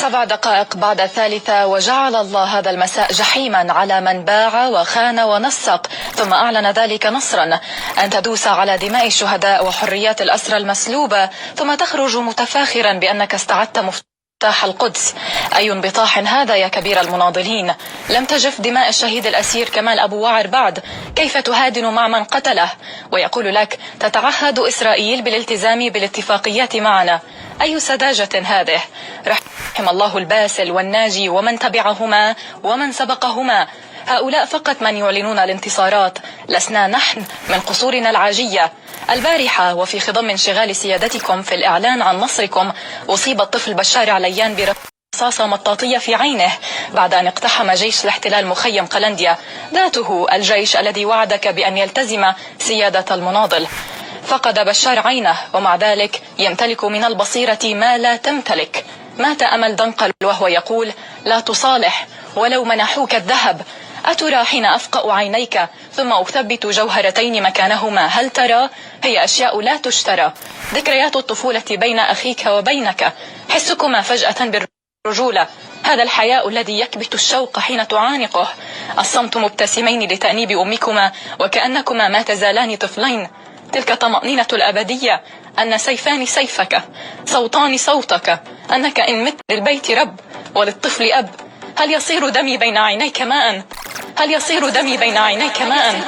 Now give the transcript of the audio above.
7 دقائق بعد 3 وجعل الله هذا المساء جحيما على من باع وخان ونسق، ثم أعلن ذلك نصرا أن تدوس على دماء الشهداء وحريات الأسرى المسلوبة، ثم تخرج متفاخرا بأنك استعدت مفتاح القدس. أي انبطاح هذا يا كبير المناضلين؟ لم تجف دماء الشهيد الأسير كمال أبو وعر بعد، كيف تهادن مع من قتله؟ ويقول لك تتعهد إسرائيل بالالتزام بالاتفاقيات معنا. أي سذاجة هذه؟ رحم الله الباسل والناجي ومن تبعهما ومن سبقهما، هؤلاء فقط من يعلنون الانتصارات، لسنا نحن من قصورنا العاجية. البارحة وفي خضم انشغال سيادتكم في الإعلان عن نصركم، أصيب الطفل بشار عليان برصاصة مطاطية في عينه بعد أن اقتحم جيش الاحتلال مخيم قلنديا، ذاته الجيش الذي وعدك بأن يلتزم سيادة المناضل. فقد بشار عينه ومع ذلك يمتلك من البصيرة ما لا تمتلك. مات أمل دنقل وهو يقول لا تصالح ولو منحوك الذهب. أترى حين أفقأ عينيك ثم أثبت جوهرتين مكانهما، هل ترى؟ هي أشياء لا تشترى، ذكريات الطفولة بين أخيك وبينك، حسكما فجأة بالرجولة، هذا الحياء الذي يكبت الشوق حين تعانقه، الصمت مبتسمين لتأنيب أمكما وكأنكما ما تزالان طفلين، تلك طمأنينة الأبدية، أن سيفان سيفك، صوتان صوتك، أنك إن مت للبيت رب وللطفل أب. هل يصير دمي بين عينيك ماء؟ هل يصير دمي بين عينيك ماء؟